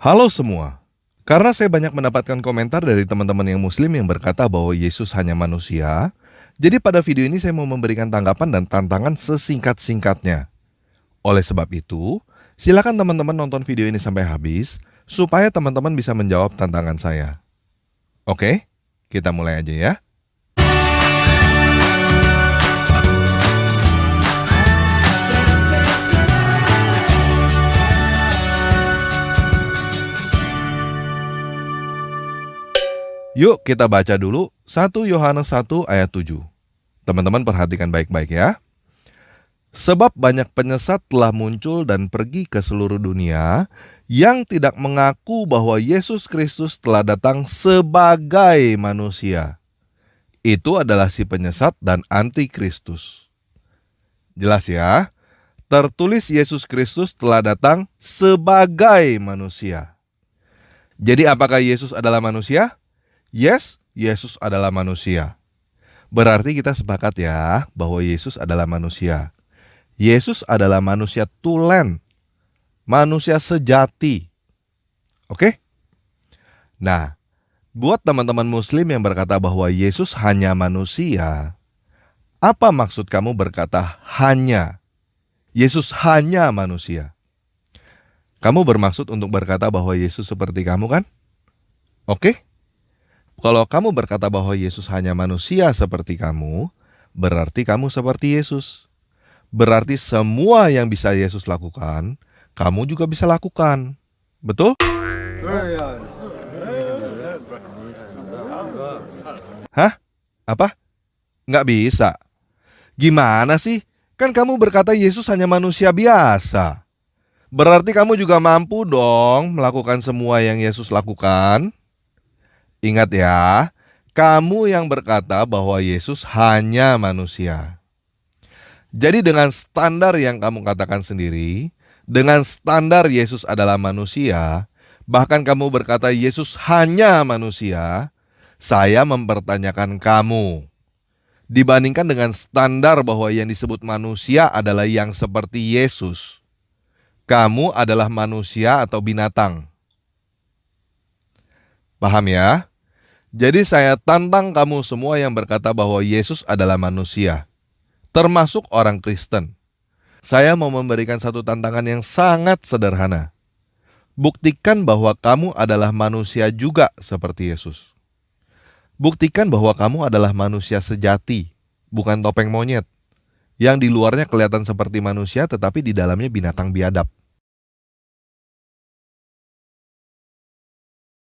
Halo semua. Karena saya banyak mendapatkan komentar dari teman-teman yang muslim yang berkata bahwa Yesus hanya manusia, jadi pada video ini saya mau memberikan tanggapan dan tantangan sesingkat-singkatnya. Oleh sebab itu, silakan teman-teman nonton video ini sampai habis, supaya teman-teman bisa menjawab tantangan saya. Oke, kita mulai aja ya. Yuk kita baca dulu 1 Yohanes 1 ayat 7. Teman-teman perhatikan baik-baik ya. Sebab banyak penyesat telah muncul dan pergi ke seluruh dunia yang tidak mengaku bahwa Yesus Kristus telah datang sebagai manusia. Itu adalah si penyesat dan anti-Kristus. Jelas ya? Tertulis Yesus Kristus telah datang sebagai manusia. Jadi apakah Yesus adalah manusia? Yes, Yesus adalah manusia. Berarti kita sepakat ya bahwa Yesus adalah manusia. Yesus adalah manusia tulen, manusia sejati. Oke? Nah, buat teman-teman muslim yang berkata bahwa Yesus hanya manusia, apa maksud kamu berkata hanya? Yesus hanya manusia. Kamu bermaksud untuk berkata bahwa Yesus seperti kamu kan? Oke? Kalau kamu berkata bahwa Yesus hanya manusia seperti kamu, berarti kamu seperti Yesus. Berarti semua yang bisa Yesus lakukan, kamu juga bisa lakukan. Betul? Hah? Apa? Nggak bisa. Gimana sih? Kan kamu berkata Yesus hanya manusia biasa. Berarti kamu juga mampu dong melakukan semua yang Yesus lakukan. Ingat ya, kamu yang berkata bahwa Yesus hanya manusia. Jadi dengan standar yang kamu katakan sendiri, dengan standar Yesus adalah manusia, bahkan kamu berkata Yesus hanya manusia, saya mempertanyakan kamu. Dibandingkan dengan standar bahwa yang disebut manusia adalah yang seperti Yesus, kamu adalah manusia atau binatang. Paham ya? Jadi saya tantang kamu semua yang berkata bahwa Yesus adalah manusia, termasuk orang Kristen. Saya mau memberikan satu tantangan yang sangat sederhana. Buktikan bahwa kamu adalah manusia juga seperti Yesus. Buktikan bahwa kamu adalah manusia sejati, bukan topeng monyet, yang di luarnya kelihatan seperti manusia tetapi di dalamnya binatang biadab.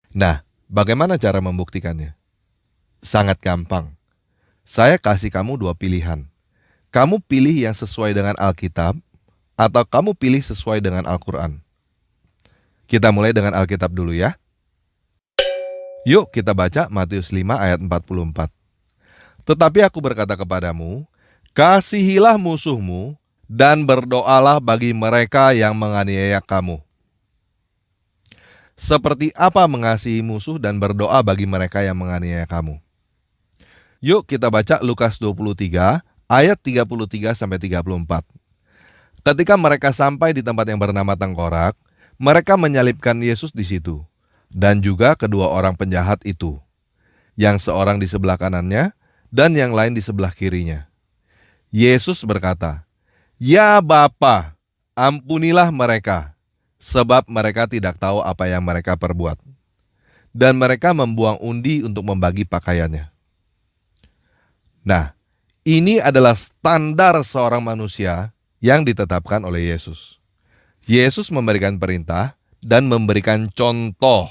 Nah, bagaimana cara membuktikannya? Sangat gampang. Saya kasih kamu dua pilihan. Kamu pilih yang sesuai dengan Alkitab, atau kamu pilih sesuai dengan Al-Quran. Kita mulai dengan Alkitab dulu ya. Yuk kita baca Matius 5 ayat 44. Tetapi aku berkata kepadamu, kasihilah musuhmu, dan berdoalah bagi mereka yang menganiaya kamu. Seperti apa mengasihi musuh dan berdoa bagi mereka yang menganiaya kamu? Yuk kita baca Lukas 23 ayat 33 sampai 34. Ketika mereka sampai di tempat yang bernama Tengkorak, mereka menyalibkan Yesus di situ, dan juga kedua orang penjahat itu, yang seorang di sebelah kanannya dan yang lain di sebelah kirinya. Yesus berkata, "Ya Bapa, ampunilah mereka, sebab mereka tidak tahu apa yang mereka perbuat." Dan mereka membuang undi untuk membagi pakaiannya. Nah, ini adalah standar seorang manusia yang ditetapkan oleh Yesus. Yesus memberikan perintah dan memberikan contoh.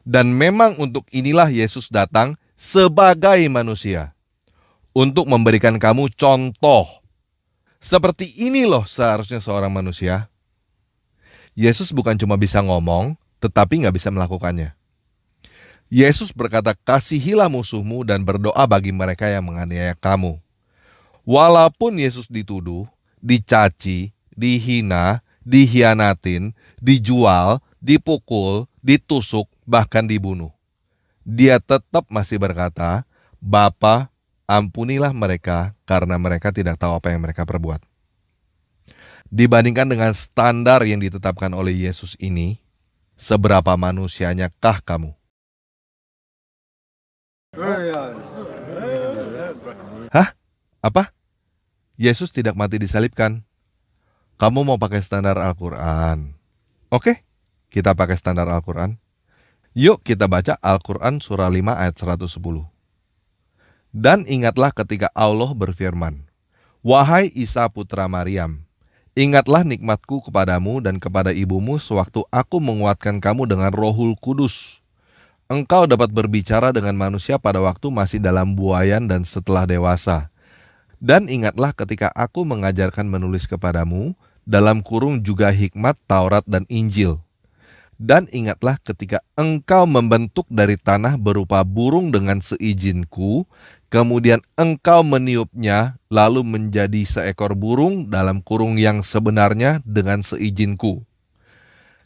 Dan memang untuk inilah Yesus datang sebagai manusia. Untuk memberikan kamu contoh. Seperti ini loh seharusnya seorang manusia. Yesus bukan cuma bisa ngomong, tetapi nggak bisa melakukannya. Yesus berkata, kasihilah musuhmu dan berdoa bagi mereka yang menganiaya kamu. Walaupun Yesus dituduh, dicaci, dihina, dihianatin, dijual, dipukul, ditusuk, bahkan dibunuh, dia tetap masih berkata, Bapa, ampunilah mereka karena mereka tidak tahu apa yang mereka perbuat. Dibandingkan dengan standar yang ditetapkan oleh Yesus ini, Seberapa manusianya kah kamu? Hah? Apa? Yesus tidak mati disalibkan. Kamu mau pakai standar Al-Quran? Oke, kita pakai standar Al-Quran. Yuk kita baca Al-Quran surah 5 ayat 110. Dan ingatlah ketika Allah berfirman, "Wahai Isa putra Maryam, ingatlah nikmatku kepadamu dan kepada ibumu sewaktu aku menguatkan kamu dengan Rohul Kudus. Engkau dapat berbicara dengan manusia pada waktu masih dalam buayan dan setelah dewasa. Dan ingatlah ketika aku mengajarkan menulis kepadamu, dalam kurung juga hikmat Taurat dan Injil. Dan ingatlah ketika engkau membentuk dari tanah berupa burung dengan seizinku, kemudian engkau meniupnya lalu menjadi seekor burung dalam kurung yang sebenarnya dengan seizinku.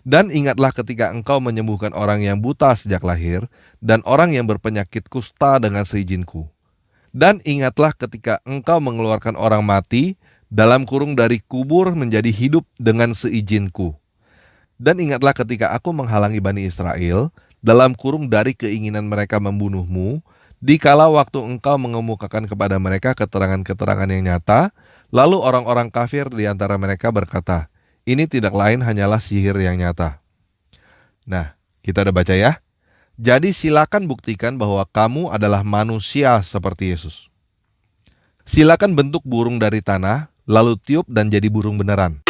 Dan ingatlah ketika engkau menyembuhkan orang yang buta sejak lahir dan orang yang berpenyakit kusta dengan seizinku. Dan ingatlah ketika engkau mengeluarkan orang mati dalam kurung dari kubur menjadi hidup dengan seizinku. Dan ingatlah ketika aku menghalangi Bani Israel dalam kurung dari keinginan mereka membunuhmu, dikala waktu engkau mengemukakan kepada mereka keterangan-keterangan yang nyata, lalu orang-orang kafir di antara mereka berkata, ini tidak lain hanyalah sihir yang nyata." Nah, kita udah baca ya. Jadi silakan buktikan bahwa kamu adalah manusia seperti Yesus. Silakan bentuk burung dari tanah, lalu tiup dan jadi burung beneran.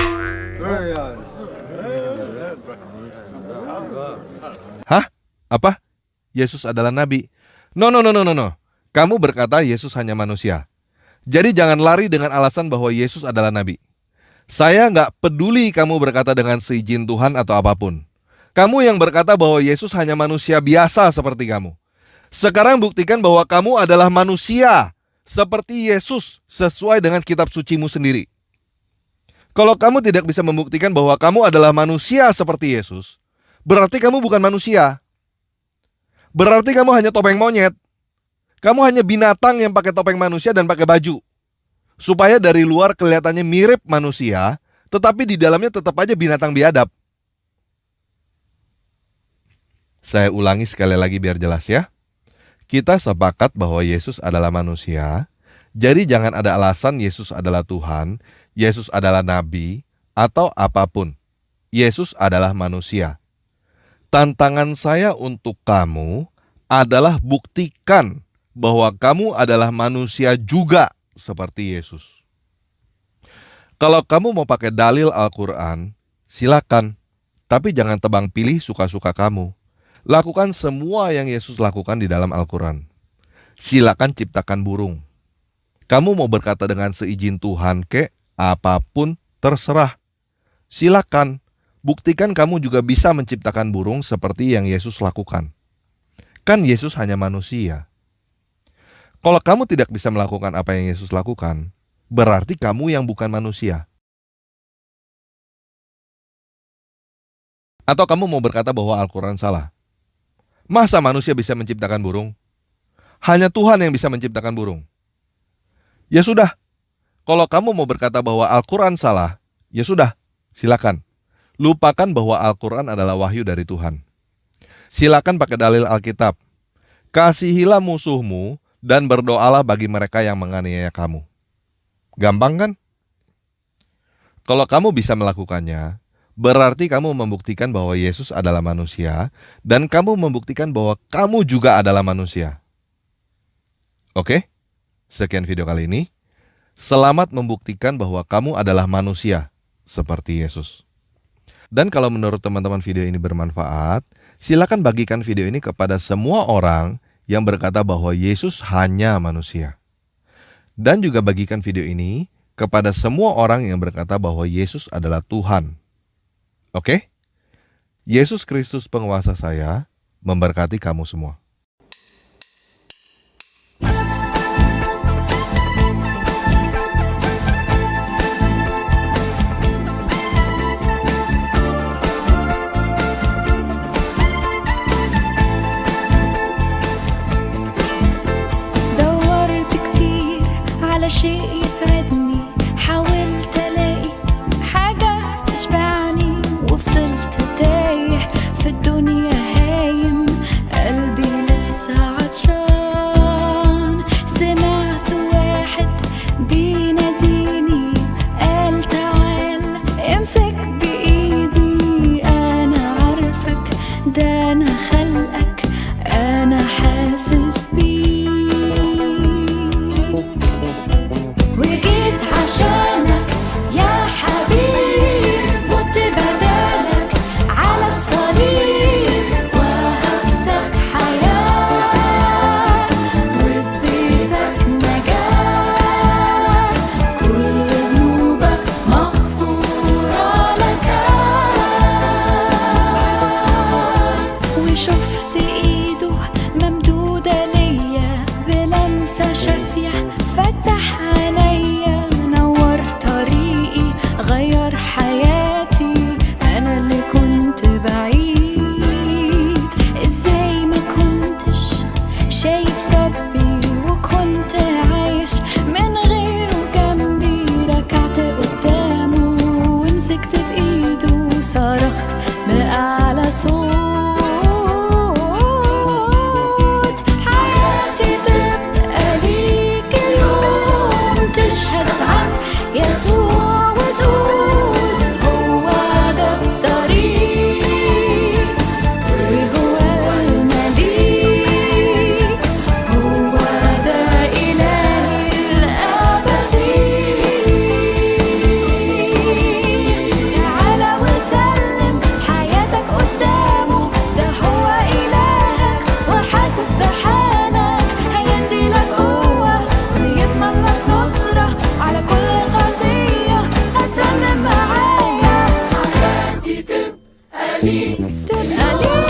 Hah? Apa? Yesus adalah nabi? No. Kamu berkata Yesus hanya manusia. Jadi jangan lari dengan alasan bahwa Yesus adalah nabi. Saya nggak peduli kamu berkata dengan seizin Tuhan atau apapun. Kamu yang berkata bahwa Yesus hanya manusia biasa seperti kamu. Sekarang buktikan bahwa kamu adalah manusia seperti Yesus sesuai dengan kitab sucimu sendiri. Kalau kamu tidak bisa membuktikan bahwa kamu adalah manusia seperti Yesus, berarti kamu bukan manusia. Berarti kamu hanya topeng monyet. Kamu hanya binatang yang pakai topeng manusia dan pakai baju. Supaya dari luar kelihatannya mirip manusia, tetapi di dalamnya tetap aja binatang biadab. Saya ulangi sekali lagi biar jelas ya. Kita sepakat bahwa Yesus adalah manusia, jadi jangan ada alasan Yesus adalah Tuhan, Yesus adalah nabi, atau apapun. Yesus adalah manusia. Tantangan saya untuk kamu adalah buktikan bahwa kamu adalah manusia juga seperti Yesus. Kalau kamu mau pakai dalil Al-Quran, silakan. Tapi jangan tebang pilih suka-suka kamu. Lakukan semua yang Yesus lakukan di dalam Al-Quran. Silakan ciptakan burung. Kamu mau berkata dengan seizin Tuhan kek, apapun terserah. Silakan. Buktikan kamu juga bisa menciptakan burung seperti yang Yesus lakukan. Kan Yesus hanya manusia. Kalau kamu tidak bisa melakukan apa yang Yesus lakukan, berarti kamu yang bukan manusia. Atau kamu mau berkata bahwa Al-Quran salah? Masa manusia bisa menciptakan burung? Hanya Tuhan yang bisa menciptakan burung. Ya sudah, kalau kamu mau berkata bahwa Al-Quran salah, ya sudah, silakan. Lupakan bahwa Al-Quran adalah wahyu dari Tuhan. Silakan pakai dalil Alkitab. Kasihilah musuhmu dan berdoalah bagi mereka yang menganiaya kamu. Gampang kan? Kalau kamu bisa melakukannya, berarti kamu membuktikan bahwa Yesus adalah manusia dan kamu membuktikan bahwa kamu juga adalah manusia. Oke? Sekian video kali ini. Selamat membuktikan bahwa kamu adalah manusia seperti Yesus. Dan kalau menurut teman-teman video ini bermanfaat, silakan bagikan video ini kepada semua orang yang berkata bahwa Yesus hanya manusia. Dan juga bagikan video ini kepada semua orang yang berkata bahwa Yesus adalah Tuhan. Oke? Yesus Kristus penguasa saya memberkati kamu semua. شيء يسعدني حاولت ألاقي حاجة تشبعني وفضلت تايه في وشفت ايده ممدودة ليا بلمسة شافية، فتح عينيا نور طريقي غير حياتي، انا اللي كنت بعيد. ازاي ما كنتش شايف ربي وكنت عايش من غيره جنبي، ركعت قدامه ومسكت بايده صرخت بأعلى صوت، حياتي تبقى ليك اليوم، تشهد عن يسوع وتقول هو ده الطريق وهو المليك، هو ده إلهي الأبدي. تعالى وسلم حياتك قدامه، ده هو إلهك وحاسس بحالك، هيديلك قوة ويضمن لك نصرة على كل خطية. هترنم معايا حياتي تبقى ليك، تبقى ليك.